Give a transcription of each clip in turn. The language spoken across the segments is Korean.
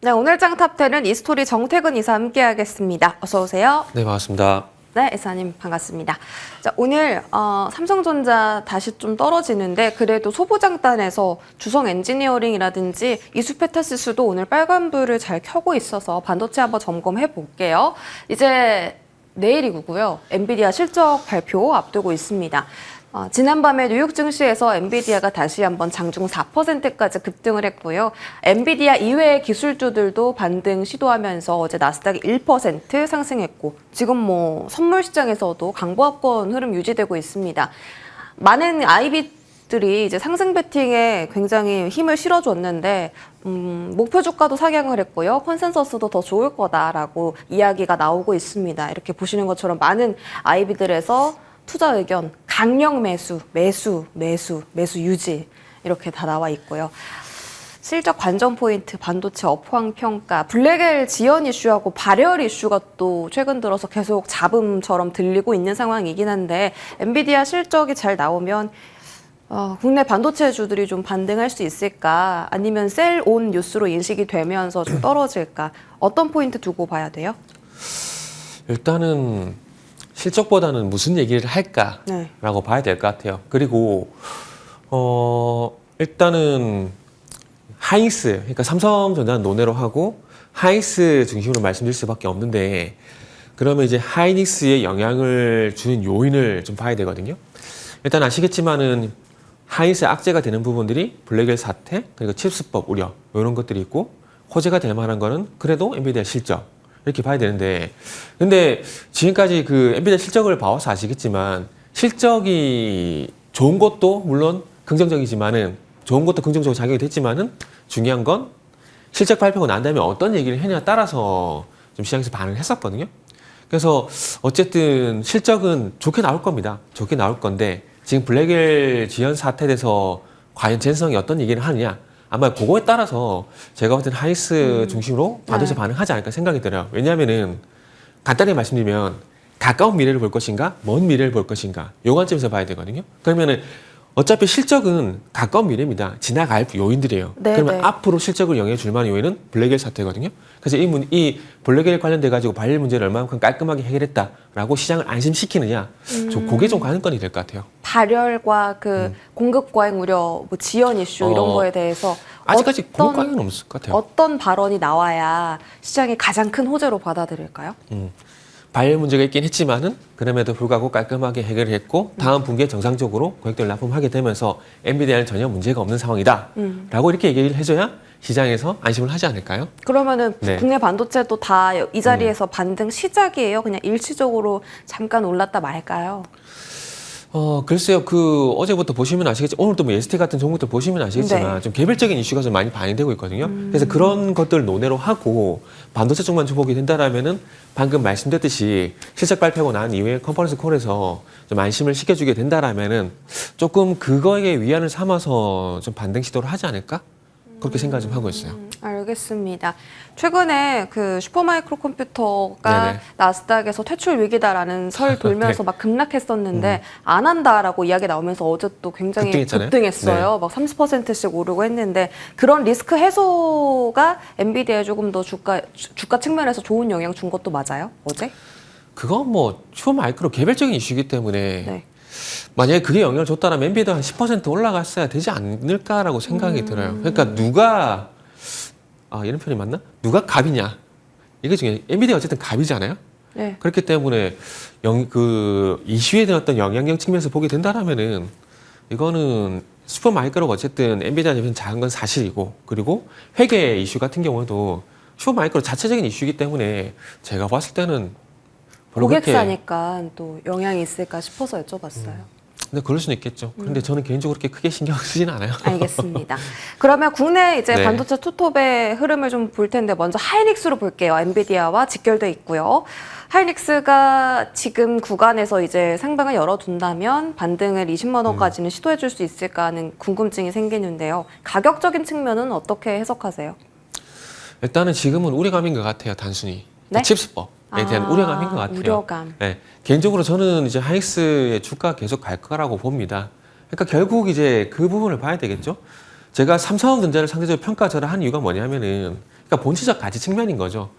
네, 오늘 짱탑10은 이스토리 정태근 이사 함께하겠습니다. 어서 오세요. 네, 반갑습니다. 네, 이사님 반갑습니다. 자, 오늘 삼성전자 다시 좀 떨어지는데 그래도 소보장단에서 주성 엔지니어링이라든지 이수페타시스도 오늘 빨간불을 잘 켜고 있어서 반도체 한번 점검해 볼게요. 이제 내일이고요. 엔비디아 실적 발표 앞두고 있습니다. 지난밤에 뉴욕 증시에서 엔비디아가 다시 한번 장중 4%까지 급등을 했고요. 엔비디아 이외의 기술주들도 반등 시도하면서 어제 나스닥이 1% 상승했고 지금 뭐 선물 시장에서도 강보합권 흐름 유지되고 있습니다. 많은 IB들이 이제 상승 베팅에 굉장히 힘을 실어줬는데 목표 주가도 상향을 했고요. 컨센서스도 더 좋을 거다라고 이야기가 나오고 있습니다. 이렇게 보시는 것처럼 많은 IB들에서 투자 의견, 강력 매수 유지 이렇게 다 나와 있고요. 실적 관전 포인트, 반도체 업황 평가, 블랙엘 지연 이슈하고 발열 이슈가 또 최근 들어서 계속 잡음처럼 들리고 있는 상황이긴 한데 엔비디아 실적이 잘 나오면 국내 반도체주들이 좀 반등할 수 있을까? 아니면 셀온 뉴스로 인식이 되면서 좀 떨어질까? 어떤 포인트 두고 봐야 돼요? 일단은 실적보다는 무슨 얘기를 할까라고 봐야 될 것 같아요. 그리고 일단은 하이닉스, 그러니까 삼성전자는 논외로 하고 하이닉스 중심으로 말씀드릴 수밖에 없는데 그러면 이제 하이닉스에 영향을 주는 요인을 좀 봐야 되거든요. 일단 아시겠지만은 하이닉스에 악재가 되는 부분들이 블랙엘 사태, 그리고 칩스법 우려 이런 것들이 있고 호재가 될 만한 거는 그래도 엔비디아 실적 이렇게 봐야 되는데 근데 지금까지 그 엔비디아 실적을 봐와서 아시겠지만 실적이 좋은 것도 물론 긍정적이지만은 좋은 것도 긍정적으로 작용이 됐지만은 중요한 건 실적 발표가 난 다음에 어떤 얘기를 했냐에 따라서 좀 시장에서 반응을 했었거든요. 그래서 어쨌든 실적은 좋게 나올 겁니다. 좋게 나올 건데 지금 블랙엘 지연 사태에 대해서 과연 젠성이 어떤 얘기를 하느냐 아마 그거에 따라서 제가 봤을 때는 하이닉스 중심으로 반도체 반응하지 않을까 생각이 들어요. 왜냐하면은 간단히 말씀드리면 가까운 미래를 볼 것인가, 먼 미래를 볼 것인가 요 관점에서 봐야 되거든요. 그러면은 어차피 실적은 가까운 미래입니다. 지나갈 요인들이에요. 그러면 앞으로 실적을 영향해 줄 만한 요인은 블랙엘 사태거든요. 그래서 이 블랙엘 관련돼 가지고 발열 문제를 얼마만큼 깔끔하게 해결했다라고 시장을 안심시키느냐, 그게 좀 관건이 될 것 같아요. 발열과 공급 과잉 우려, 뭐 지연 이슈 이런 거에 대해서 아직까지 공급 과잉은 없을 것 같아요. 어떤 발언이 나와야 시장이 가장 큰 호재로 받아들일까요? 발열 문제가 있긴 했지만은 그럼에도 불구하고 깔끔하게 해결을 했고 다음 분기에 정상적으로 고객들 납품하게 되면서 엔비디아는 전혀 문제가 없는 상황이다라고 이렇게 얘기를 해줘야 시장에서 안심을 하지 않을까요? 그러면은 국내 반도체도 다 이 자리에서 반등 시작이에요? 그냥 일시적으로 잠깐 올랐다 말까요? 글쎄요. 어제부터 보시면 아시겠지만, 오늘도 뭐 ST 같은 종목들 보시면 아시겠지만, 좀 개별적인 이슈가 좀 많이 반영되고 있거든요. 그래서 그런 것들을 논외로 하고, 반도체 쪽만 주목이 된다라면은, 방금 말씀드렸듯이, 실적 발표하고 난 이후에 컨퍼런스 콜에서 좀 안심을 시켜주게 된다라면은, 조금 그거에 위안을 삼아서 좀 반등 시도를 하지 않을까? 그렇게 생각 좀 하고 있어요. 알겠습니다. 최근에 슈퍼마이크로 컴퓨터가 나스닥에서 퇴출 위기다라는 설 돌면서 막 급락했었는데 안 한다라고 이야기 나오면서 어제 또 굉장히 급등했어요. 막 30%씩 오르고 했는데 그런 리스크 해소가 엔비디아에 조금 더 주가 측면에서 좋은 영향 준 것도 맞아요? 어제? 그건 뭐 슈퍼마이크로 개별적인 이슈이기 때문에 만약에 그게 영향을 줬다면 엔비디아 한 10% 올라갔어야 되지 않을까라고 생각이 들어요. 그러니까 누가 이런 표현이 맞나? 누가 갑이냐? 이게 중요해요. 엔비디아 어쨌든 갑이잖아요. 그렇기 때문에 이슈에 대한 어떤 영향력 측면에서 보게 된다라면은 이거는 슈퍼마이크로가 어쨌든 엔비디아 대비해서 작은 건 사실이고 그리고 회계 이슈 같은 경우도 슈퍼마이크로 자체적인 이슈이기 때문에 제가 봤을 때는 고객사니까 또 영향이 있을까 싶어서 여쭤봤어요. 근데 그럴 수는 있겠죠. 근데 저는 개인적으로 그렇게 크게 신경 쓰지는 않아요. 알겠습니다. 그러면 국내 이제 반도체 투톱의 흐름을 좀 볼 텐데 먼저 하이닉스로 볼게요. 엔비디아와 직결돼 있고요. 하이닉스가 지금 구간에서 이제 상방을 열어둔다면 반등을 20만 원까지는 시도해 줄 수 있을까 하는 궁금증이 생기는데요. 가격적인 측면은 어떻게 해석하세요? 일단은 지금은 우려감인 것 같아요. 단순히. 칩스법에 대한 우려감인 것 같아요. 우려감. 개인적으로 저는 이제 하이닉스의 주가 계속 갈 거라고 봅니다. 그러니까 결국 이제 그 부분을 봐야 되겠죠. 제가 삼성전자를 상대적으로 평가절하한 이유가 뭐냐면은 그러니까 본질적 가치 측면인 거죠.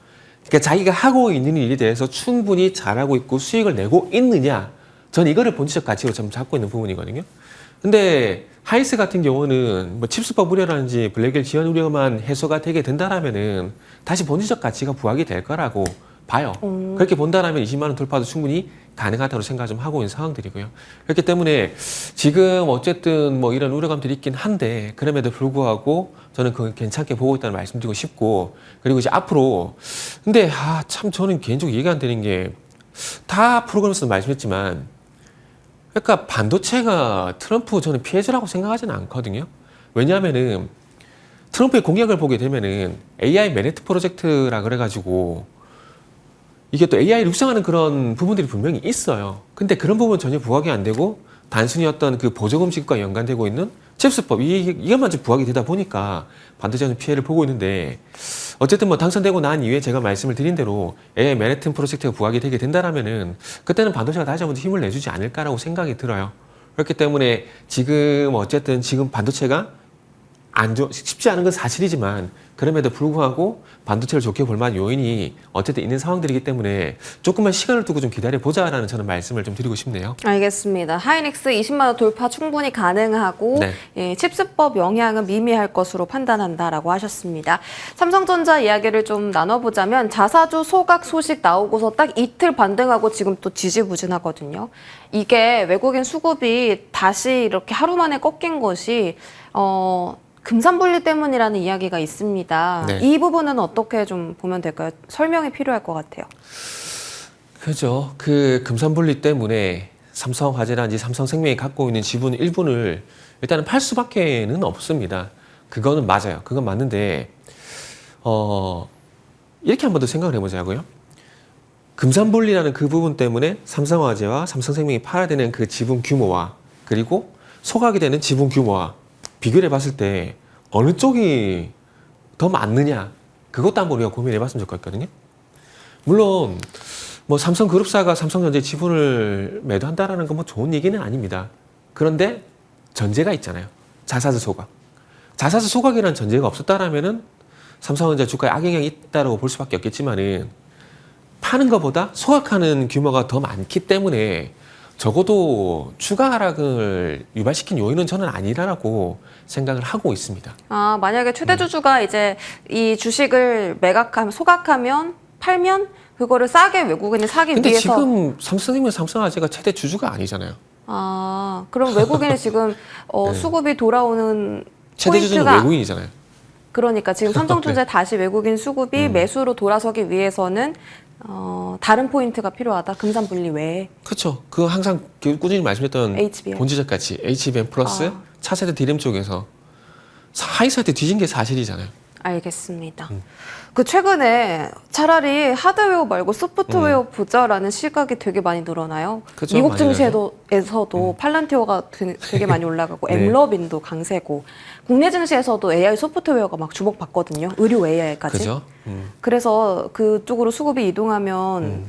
그러니까 자기가 하고 있는 일에 대해서 충분히 잘하고 있고 수익을 내고 있느냐. 저는 이거를 본질적 가치로 좀 잡고 있는 부분이거든요. 근데 하이닉스 같은 경우는 뭐 칩스법 우려라든지 블랙일 지연 우려만 해소가 되게 된다라면은 다시 본질적 가치가 부각이 될 거라고 봐요. 그렇게 본다라면 20만 원 돌파도 충분히 가능하다고 생각 좀 하고 있는 상황들이고요. 그렇기 때문에 지금 어쨌든 뭐 이런 우려감들이 있긴 한데 그럼에도 불구하고 저는 그걸 괜찮게 보고 있다는 말씀드리고 싶고 그리고 이제 앞으로 근데 참 저는 개인적으로 이해가 안 되는 게 다 프로그램에서도 말씀했지만 그러니까 반도체가 트럼프 저는 피해자라고 생각하지는 않거든요. 왜냐하면은 트럼프의 공약을 보게 되면은 AI 맨해튼 프로젝트라 그래가지고 이게 또 AI를 육성하는 그런 부분들이 분명히 있어요. 근데 그런 부분은 전혀 부각이 안 되고 단순히 어떤 그 보조금식과 연관되고 있는 칩스법 이것만 좀 부각이 되다 보니까 반도체는 피해를 보고 있는데 어쨌든 뭐 당선되고 난 이후에 제가 말씀을 드린 대로 AI 맨해튼 프로젝트가 부각이 되게 된다라면은 그때는 반도체가 다시 한번 힘을 내주지 않을까라고 생각이 들어요. 그렇기 때문에 지금 어쨌든 지금 반도체가 쉽지 않은 건 사실이지만 그럼에도 불구하고 반도체를 좋게 볼 만한 요인이 어쨌든 있는 상황들이기 때문에 조금만 시간을 두고 좀 기다려보자라는 저는 말씀을 좀 드리고 싶네요. 알겠습니다. 하이닉스 20만 원 돌파 충분히 가능하고 네. 예, 칩스법 영향은 미미할 것으로 판단한다라고 하셨습니다. 삼성전자 이야기를 좀 나눠보자면 자사주 소각 소식 나오고서 딱 이틀 반등하고 지금 또 지지부진하거든요. 이게 외국인 수급이 다시 이렇게 하루 만에 꺾인 것이 금산분리 때문이라는 이야기가 있습니다. 네. 이 부분은 어떻게 좀 보면 될까요? 설명이 필요할 것 같아요. 그죠. 그 금산분리 때문에 삼성화재라든지 삼성생명이 갖고 있는 지분 일부를 일단은 팔 수밖에는 없습니다. 그거는 맞아요. 그건 맞는데 이렇게 한 번 더 생각을 해보자고요. 금산분리라는 그 부분 때문에 삼성화재와 삼성생명이 팔아야 되는 그 지분 규모와 그리고 소각이 되는 지분 규모와 비교를 해봤을 때 어느 쪽이 더 많느냐 그것도 한번 우리가 고민해봤으면 좋겠거든요. 물론 뭐 삼성그룹사가 삼성전자 지분을 매도한다라는 건 뭐 좋은 얘기는 아닙니다. 그런데 전제가 있잖아요. 자사주 소각. 자사주 소각이라는 전제가 없었다라면은 삼성전자 주가에 악영향이 있다고 볼 수밖에 없겠지만은 파는 것보다 소각하는 규모가 더 많기 때문에 적어도 추가 하락을 유발시킨 요인은 저는 아니라고 생각을 하고 있습니다. 만약에 최대주주가 이제 이 주식을 소각하면 팔면 그거를 싸게 외국인이 사기 근데 위해서. 지금 삼성생명 삼성화재가 최대 주주가 아니잖아요. 그럼 외국인이 지금 네. 수급이 돌아오는 최대 주주는 포인트가 외국인이잖아요. 그러니까 지금 삼성전자에 네. 다시 외국인 수급이 매수로 돌아서기 위해서는 다른 포인트가 필요하다. 금산분리 외에. 그렇죠. 그거 항상 꾸준히 말씀했던 HBM. 본질적 가치, HBM 플러스 차세대 디램 쪽에서 하이사이트 뒤진 게 사실이잖아요. 알겠습니다. 그 최근에 차라리 하드웨어 말고 소프트웨어 보자라는 시각이 되게 많이 늘어나요. 그쵸, 미국 많이 증시에서도 팔란티어가 되게 많이 올라가고 네. 엠러빈도 강세고 국내 증시에서도 AI 소프트웨어가 막 주목받거든요. 의료 AI까지. 그죠? 그래서 그쪽으로 수급이 이동하면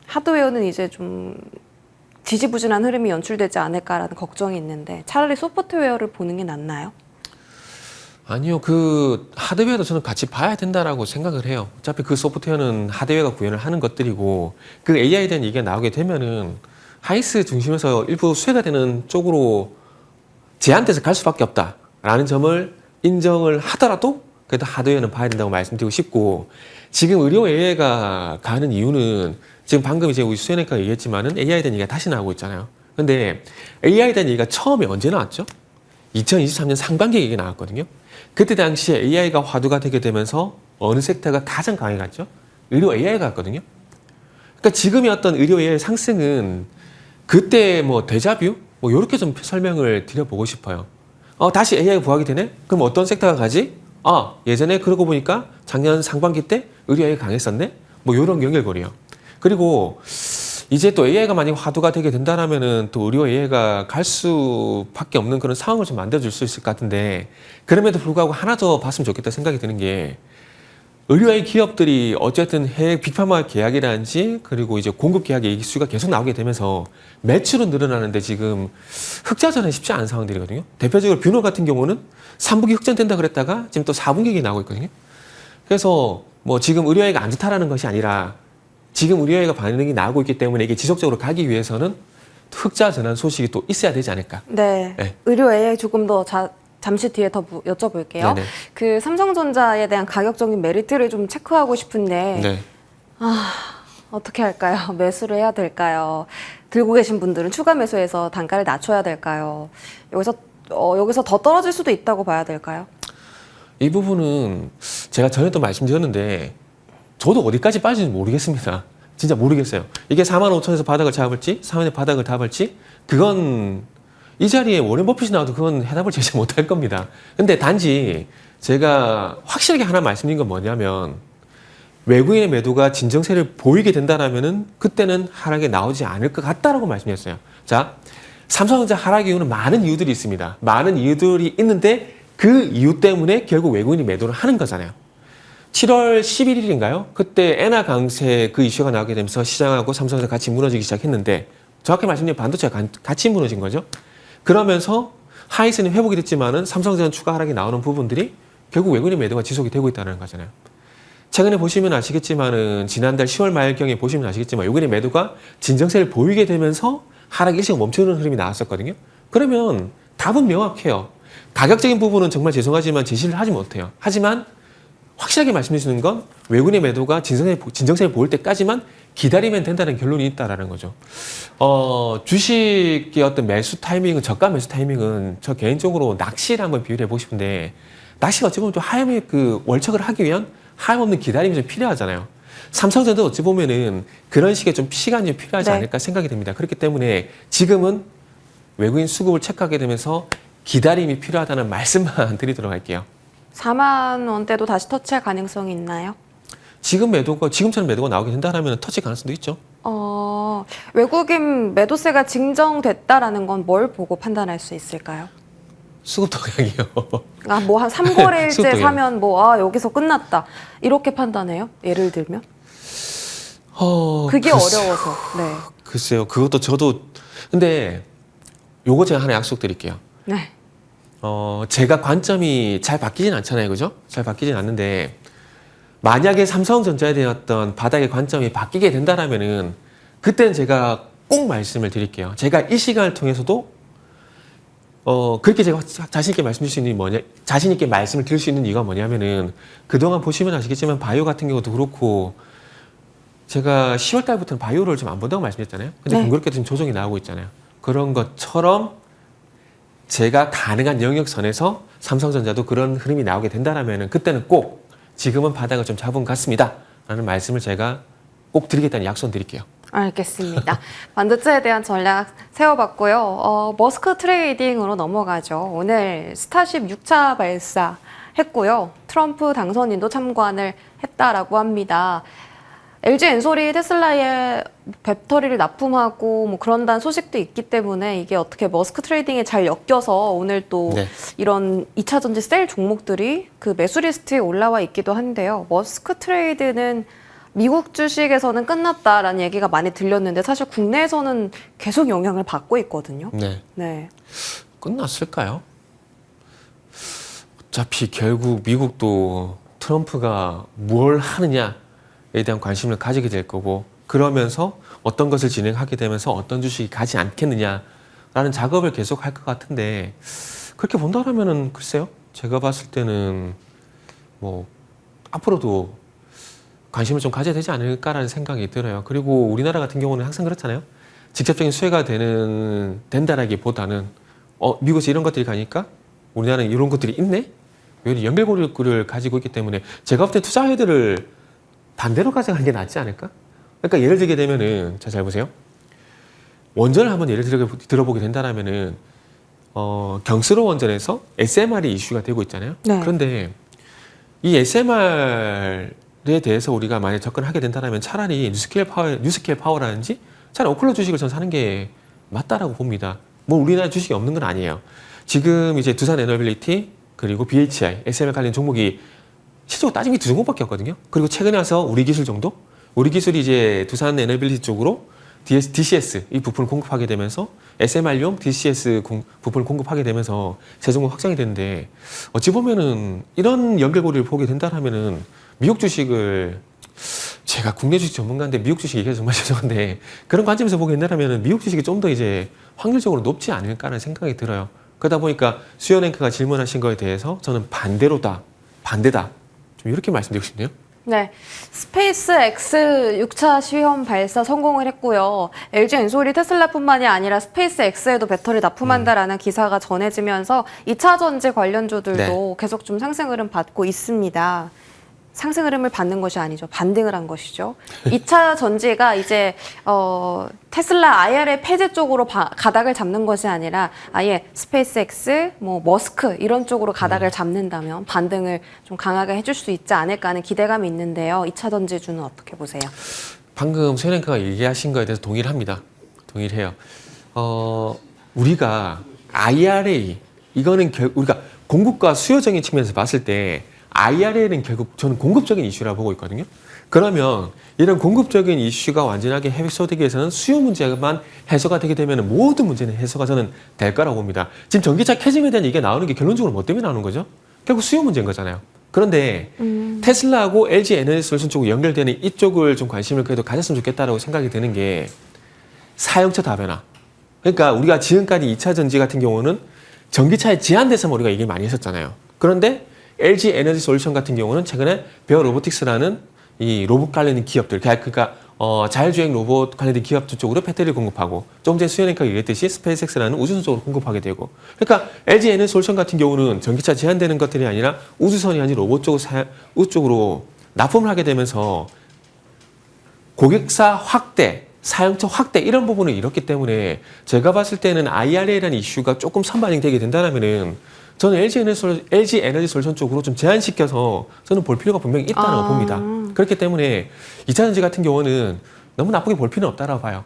하드웨어는 이제 좀 지지부진한 흐름이 연출되지 않을까라는 걱정이 있는데 차라리 소프트웨어를 보는 게 낫나요? 아니요, 그 하드웨어도 저는 같이 봐야 된다라고 생각을 해요. 어차피 그 소프트웨어는 하드웨어가 구현을 하는 것들이고 그 AI에 대한 얘기가 나오게 되면은 하이닉스 중심에서 일부 수혜가 되는 쪽으로 제한돼서 갈 수밖에 없다라는 점을 인정을 하더라도 그래도 하드웨어는 봐야 된다고 말씀드리고 싶고 지금 의료 AI가 가는 이유는 지금 방금 이제 우리 수혜니까 얘기했지만은 AI에 대한 얘기가 다시 나오고 있잖아요. 근데 AI에 대한 얘기가 처음에 언제 나왔죠? 2023년 상반기에 얘기가 나왔거든요. 그때 당시에 AI가 화두가 되게 되면서 어느 섹터가 가장 강해갔죠? 의료 AI가 갔거든요. 그러니까 지금의 어떤 의료 AI 상승은 그때 뭐 데자뷰? 뭐 이렇게 좀 설명을 드려보고 싶어요. 다시 AI가 부각이 되네? 그럼 어떤 섹터가 가지? 예전에 그러고 보니까 작년 상반기 때 의료 AI가 강했었네? 뭐 이런 연결고리요. 그리고 이제 또 AI가 만약 화두가 되게 된다라면은 또 의료 AI가 갈 수밖에 없는 그런 상황을 좀 만들어줄 수 있을 것 같은데 그럼에도 불구하고 하나 더 봤으면 좋겠다 생각이 드는 게 의료의 기업들이 어쨌든 해외 빅파마 계약이라든지 그리고 이제 공급 계약의 수가 계속 나오게 되면서 매출은 늘어나는데 지금 흑자전환이 쉽지 않은 상황들이거든요. 대표적으로 뷰노 같은 경우는 3분기 흑전된다 그랬다가 지금 또 4분기에 나오고 있거든요. 그래서 뭐 지금 의료회가 안 좋다라는 것이 아니라 지금 의료회가 반응이 나오고 있기 때문에 이게 지속적으로 가기 위해서는 흑자 전환 소식이 또 있어야 되지 않을까. 네. 네. 의료 AI 조금 더 잠시 뒤에 더 여쭤볼게요. 네네. 그 삼성전자에 대한 가격적인 메리트를 좀 체크하고 싶은데 네. 어떻게 할까요? 매수를 해야 될까요? 들고 계신 분들은 추가 매수해서 단가를 낮춰야 될까요? 여기서 더 떨어질 수도 있다고 봐야 될까요? 이 부분은 제가 전에도 말씀드렸는데 저도 어디까지 빠질지 모르겠습니다. 진짜 모르겠어요. 이게 45,000에서 바닥을 잡을지 4만의 바닥을 잡을지 그건 이 자리에 워렌 버핏이 나와도 그건 해답을 제시 못할 겁니다. 근데 단지 제가 확실하게 하나 말씀드린 건 뭐냐면 외국인의 매도가 진정세를 보이게 된다라면은 그때는 하락이 나오지 않을 것 같다라고 말씀드렸어요. 자, 삼성전자 하락 이유는 많은 이유들이 있습니다. 많은 이유들이 있는데 그 이유 때문에 결국 외국인이 매도를 하는 거잖아요. 7월 11일인가요? 그때 엔화 강세 그 이슈가 나오게 되면서 시장하고 삼성전자 같이 무너지기 시작했는데 정확히 말씀드리면 반도체가 같이 무너진 거죠. 그러면서 하이스는 회복이 됐지만은 삼성전자 추가 하락이 나오는 부분들이 결국 외국인의 매도가 지속이 되고 있다는 거잖아요. 최근에 보시면 아시겠지만은 지난달 10월 말경에 보시면 아시겠지만 외국인의 매도가 진정세를 보이게 되면서 하락이 일시적 멈추는 흐름이 나왔었거든요. 그러면 답은 명확해요. 가격적인 부분은 정말 죄송하지만 제시를 하지 못해요. 하지만 확실하게 말씀드리는 건 외국인의 매도가 진정세를 보일 때까지만 기다리면 된다는 결론이 있다라는 거죠. 주식의 어떤 매수 타이밍은, 저가 매수 타이밍은 저 개인적으로 낚시를 한번 비유를 해보고 싶은데, 낚시가 어찌 보면 좀 하염의 그 월척을 하기 위한 하염없는 기다림이 좀 필요하잖아요. 삼성전자도 어찌 보면은 그런 식의 좀 시간이 좀 필요하지 네. 않을까 생각이 됩니다. 그렇기 때문에 지금은 외국인 수급을 체크하게 되면서 기다림이 필요하다는 말씀만 드리도록 할게요. 4만 원대도 다시 터치할 가능성이 있나요? 지금처럼 매도가 나오게 된다면 터치 가능성도 있죠. 외국인 매도세가 증정됐다라는 건 뭘 보고 판단할 수 있을까요? 수급 동향이요. 뭐 한 3거래일째 수급 동향. 사면 여기서 끝났다. 이렇게 판단해요? 예를 들면? 그게 어려워서. 네. 글쎄요. 그것도 저도 근데 요거 제가 하나 약속드릴게요. 네. 제가 관점이 잘 바뀌진 않잖아요. 그죠? 잘 바뀌진 않는데 만약에 삼성전자에 대한 어떤 바닥의 관점이 바뀌게 된다라면은 그때는 제가 꼭 말씀을 드릴게요. 제가 이 시간을 통해서도 그렇게 제가 자신 있게 말씀드릴 수 있는 자신 있게 말씀을 드릴 수 있는 이유가 뭐냐면은 그동안 보시면 아시겠지만 바이오 같은 경우도 그렇고 제가 10월 달부터는 바이오를 좀 안 본다고 말씀드렸잖아요. 근데 네. 공교롭게 지금 조정이 나오고 있잖아요. 그런 것처럼 제가 가능한 영역선에서 삼성전자도 그런 흐름이 나오게 된다라면은 그때는 꼭 지금은 바닥을 좀 잡은 것 같습니다. 라는 말씀을 제가 꼭 드리겠다는 약속 드릴게요. 알겠습니다. 반도체에 대한 전략 세워봤고요. 머스크 트레이딩으로 넘어가죠. 오늘 스타쉽 6차 발사했고요. 트럼프 당선인도 참관을 했다라고 합니다. LG 엔솔이 테슬라에 배터리를 납품하고 뭐 그런다는 소식도 있기 때문에 이게 어떻게 머스크 트레이딩에 잘 엮여서 오늘 또 네. 이런 2차 전지 셀 종목들이 그 매수 리스트에 올라와 있기도 한데요. 머스크 트레이드는 미국 주식에서는 끝났다라는 얘기가 많이 들렸는데 사실 국내에서는 계속 영향을 받고 있거든요. 네. 네. 끝났을까요? 어차피 결국 미국도 트럼프가 뭘 하느냐에 대한 관심을 가지게 될 거고 그러면서 어떤 것을 진행하게 되면서 어떤 주식이 가지 않겠느냐라는 작업을 계속 할 것 같은데 그렇게 본다라면은 글쎄요. 제가 봤을 때는 뭐 앞으로도 관심을 좀 가져야 되지 않을까라는 생각이 들어요. 그리고 우리나라 같은 경우는 항상 그렇잖아요. 직접적인 수혜가 된다라기보다는 미국에서 이런 것들이 가니까 우리나라는 이런 것들이 있네? 왜 연결고리를 가지고 있기 때문에 제가 볼 때 투자회들을 반대로 가져가는 게 낫지 않을까? 그러니까 예를 들게 되면은 잘 보세요. 원전을 한번 예를 들어보게 된다라면은 경스로 원전에서 SMR이 이슈가 되고 있잖아요. 네. 그런데 이 SMR에 대해서 우리가 만약 접근하게 된다면 차라리 뉴스케일 파워라든지 차라리 오클로 주식을 전 사는 게 맞다라고 봅니다. 뭐 우리나라 주식이 없는 건 아니에요. 지금 이제 두산 에너빌리티 그리고 BHI, SMR 관련 종목이 실제로 따진 게 두 종목밖에 없거든요. 그리고 최근에 와서 우리 기술 정도? 우리 기술이 이제 두산 에너빌리티 쪽으로 DCS 이 부품을 공급하게 되면서 SMR용 DCS 부품을 공급하게 되면서 세 종목 확장이 됐는데 어찌 보면은 이런 연결고리를 보게 된다면은 미국 주식을 제가 국내 주식 전문가인데 미국 주식 얘기해서 정말 죄송한데 그런 관점에서 보게 된다면 미국 주식이 좀 더 이제 확률적으로 높지 않을까라는 생각이 들어요. 그러다 보니까 수연 앵커가 질문하신 거에 대해서 저는 반대다. 좀 이렇게 말씀드리고 싶네요. 네, 스페이스 X 6차 시험 발사 성공을 했고요. LG 엔솔이 테슬라뿐만이 아니라 스페이스 X에도 배터리 납품한다라는 기사가 전해지면서 2차 전지 관련주들도 계속 좀 상승 흐름 받고 있습니다. 상승 흐름을 받는 것이 아니죠. 반등을 한 것이죠. 2차 전지가 이제 테슬라 IRA 폐지 쪽으로 가닥을 잡는 것이 아니라 아예 스페이스X, 뭐 머스크 이런 쪽으로 가닥을 잡는다면 반등을 좀 강하게 해줄 수 있지 않을까 하는 기대감이 있는데요. 2차 전지주는 어떻게 보세요? 방금 소연앵커가 얘기하신 거에 대해서 동의를 합니다. 동의를 해요. 우리가 IRA 이거는 우리가 공급과 수요적인 측면에서 봤을 때 IRA는 결국 저는 공급적인 이슈라고 보고 있거든요. 그러면 이런 공급적인 이슈가 완전하게 해소되기 위해서는 수요 문제만 해소가 되게 되면 모든 문제는 해소가 저는 될 거라고 봅니다. 지금 전기차 캐즘에 대한 얘기가 나오는 게 결론적으로 뭐 때문에 나오는 거죠? 결국 수요 문제인 거잖아요. 그런데 테슬라하고 LG 에너지 솔루션 쪽으로 연결되는 이쪽을 좀 관심을 그래도 가졌으면 좋겠다라고 생각이 드는 게 사용처 다변화. 그러니까 우리가 지금까지 2차 전지 같은 경우는 전기차에 제한돼서 우리가 얘기를 많이 했었잖아요. 그런데 LG 에너지 솔루션 같은 경우는 최근에 베어 로보틱스라는 이 로봇 관련된 기업들, 그러니까 자율주행 로봇 관련된 기업들 쪽으로 배터리를 공급하고 조금 전에 수연이가 얘기했듯이 스페이스X라는 우주선 쪽으로 공급하게 되고 그러니까 LG 에너지 솔루션 같은 경우는 전기차 제한되는 것들이 아니라 우주선이 아닌 로봇 쪽으로 납품을 하게 되면서 고객사 확대, 사용처 확대 이런 부분을 이뤘기 때문에 제가 봤을 때는 IRA라는 이슈가 조금 선반영이 되게 된다면은 저는 LG 에너지 솔루션 쪽으로 좀 제한시켜서 저는 볼 필요가 분명히 있다고 봅니다. 그렇기 때문에 2차 전지 같은 경우는 너무 나쁘게 볼 필요는 없다고 봐요.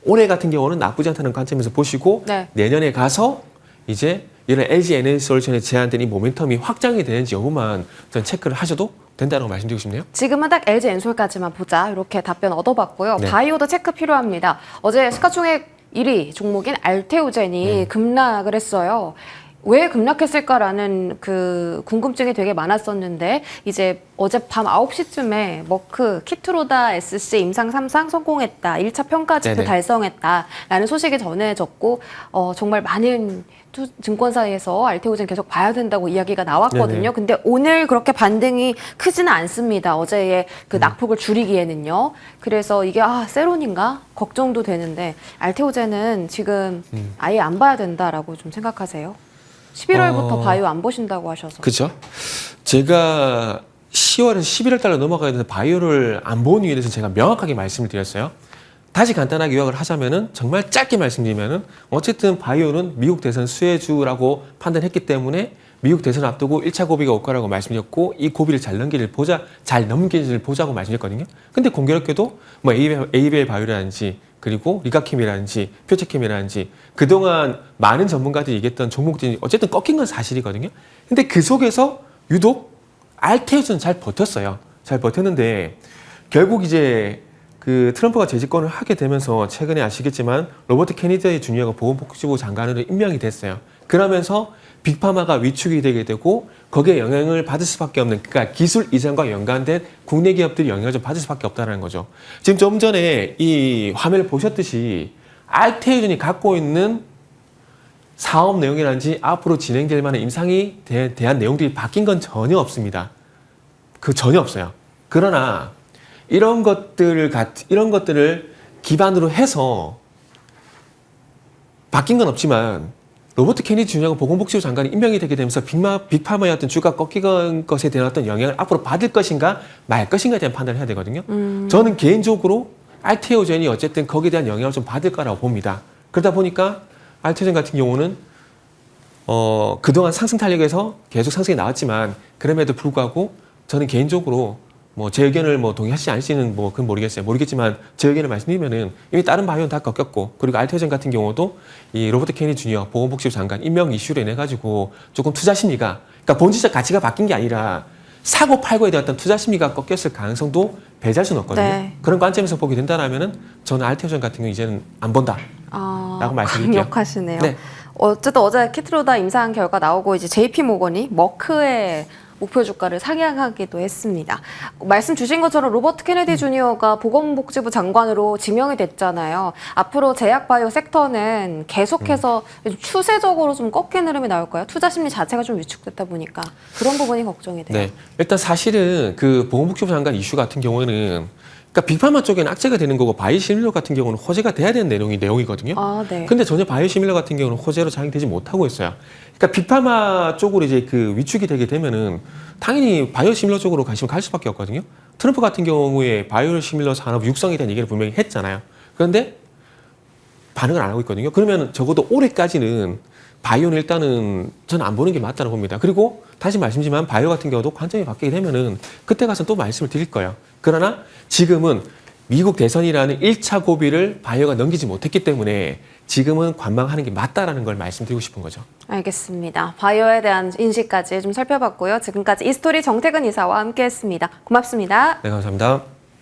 올해 같은 경우는 나쁘지 않다는 관점에서 보시고 내년에 가서 이제 이런 LG 에너지 솔루션에 제한된 이 모멘텀이 확장이 되는지 여부만 전 체크를 하셔도 된다고 말씀드리고 싶네요. 지금은 딱 LG 엔솔까지만 보자 이렇게 답변 얻어봤고요. 바이오도 체크 필요합니다. 어제 시가총액 1위 종목인 알테오젠이 급락을 했어요. 왜 급락했을까라는 그 궁금증이 되게 많았었는데 이제 어젯밤 9시쯤에 머크 키트로다 SC 임상 3상 성공했다. 1차 평가지표 달성했다라는 소식이 전해졌고 정말 많은 증권사에서 알테오젠 계속 봐야 된다고 이야기가 나왔거든요. 근데 오늘 그렇게 반등이 크지는 않습니다. 어제의 그 낙폭을 줄이기에는요. 그래서 이게 세론인가 걱정도 되는데 알테오젠은 지금 아예 안 봐야 된다라고 좀 생각하세요? 11월부터 바이오 안 보신다고 하셔서. 그렇죠. 제가 10월에서 11월 달로 넘어가야 돼서 바이오를 안 본 이유에 대해서 제가 명확하게 말씀을 드렸어요. 다시 간단하게 요약을 하자면은 정말 짧게 말씀드리면은 어쨌든 바이오는 미국 대선 수혜주라고 판단했기 때문에 미국 대선 앞두고 1차 고비가 올 거라고 말씀드렸고 이 고비를 잘 넘기지를 보자고 말씀드렸거든요. 근데 공교롭게도 뭐 ABL 바이오라든지 그리고 리가킴이라든지 퓨처킴이라든지 그동안 많은 전문가들이 얘기했던 종목들이 어쨌든 꺾인 건 사실이거든요. 근데 그 속에서 유독 알테오젠은 잘 버텼어요. 잘 버텼는데 결국 이제 그 트럼프가 재집권을 하게 되면서 최근에 아시겠지만 로버트 케네디 주니어가 보건복지부 장관으로 임명이 됐어요. 그러면서 빅파마가 위축이 되게 되고 거기에 영향을 받을 수밖에 없는 그러니까 기술 이전과 연관된 국내 기업들이 영향을 좀 받을 수밖에 없다는 거죠. 지금 좀 전에 이 화면을 보셨듯이 알테오젠이 갖고 있는 사업 내용이라든지 앞으로 진행될 만한 임상에 대한 내용들이 바뀐 건 전혀 없습니다. 전혀 없어요. 그러나 이런 것들을 기반으로 해서 바뀐 건 없지만 로버트 케네디 주니어가 보건복지부 장관이 임명이 되게 되면서 빅파마의 어떤 주가 꺾이는 것에 대한 어떤 영향을 앞으로 받을 것인가 말 것인가에 대한 판단을 해야 되거든요. 저는 개인적으로 알테오젠이 어쨌든 거기에 대한 영향을 좀 받을 거라고 봅니다. 그러다 보니까 알테오젠 같은 경우는 그동안 상승 탄력에서 계속 상승이 나왔지만 그럼에도 불구하고 저는 개인적으로 제 의견을 동의하시지 않으시는 그건 모르겠지만 제 의견을 말씀드리면은 이미 다른 바이오는 다 꺾였고 그리고 알테오젠 같은 경우도 이 로버트 케네디 주니어 보건복지부 장관 임명 이슈로 인해 가지고 조금 투자 심리가 그러니까 본질적 가치가 바뀐 게 아니라 사고 팔고에 대한 어떤 투자 심리가 꺾였을 가능성도 배제할 수는 없거든요. 네. 그런 관점에서 보게 된다라면은 저는 알테오전 같은 경우 이제는 안 본다. 라고 말씀드릴게요. 강력하시네요. 네. 어쨌든 어제 키트로다 임상 결과 나오고 이제 JP 모건이 머크의 목표 주가를 상향하기도 했습니다. 말씀 주신 것처럼 로버트 케네디 주니어가 보건복지부 장관으로 지명이 됐잖아요. 앞으로 제약바이오 섹터는 계속해서 추세적으로 좀 꺾이는 흐름이 나올까요? 투자 심리 자체가 좀 위축됐다 보니까 그런 부분이 걱정이 돼요. 네. 일단 사실은 그 보건복지부 장관 이슈 같은 경우에는 그러니까 빅파마 쪽에는 악재가 되는 거고 바이오시밀러 같은 경우는 호재가 돼야 되는 내용이거든요. 아, 네. 근데 전혀 바이오시밀러 같은 경우는 호재로 작용되지 못하고 있어요. 그러니까 빅파마 쪽으로 이제 그 위축이 되게 되면은 당연히 바이오시밀러 쪽으로 가시면 갈 수밖에 없거든요. 트럼프 같은 경우에 바이오시밀러 산업 육성에 대한 얘기를 분명히 했잖아요. 그런데 반응을 안 하고 있거든요. 그러면 적어도 올해까지는 바이오는 일단은 저는 안 보는 게 맞다고 봅니다. 그리고 다시 말씀드리지만 바이오 같은 경우도 관점이 바뀌게 되면은 그때 가서 또 말씀을 드릴 거예요. 그러나 지금은 미국 대선이라는 1차 고비를 바이오가 넘기지 못했기 때문에 지금은 관망하는 게 맞다라는 걸 말씀드리고 싶은 거죠. 알겠습니다. 바이오에 대한 인식까지 좀 살펴봤고요. 지금까지 이스토리 정태근 이사와 함께했습니다. 고맙습니다. 네, 감사합니다.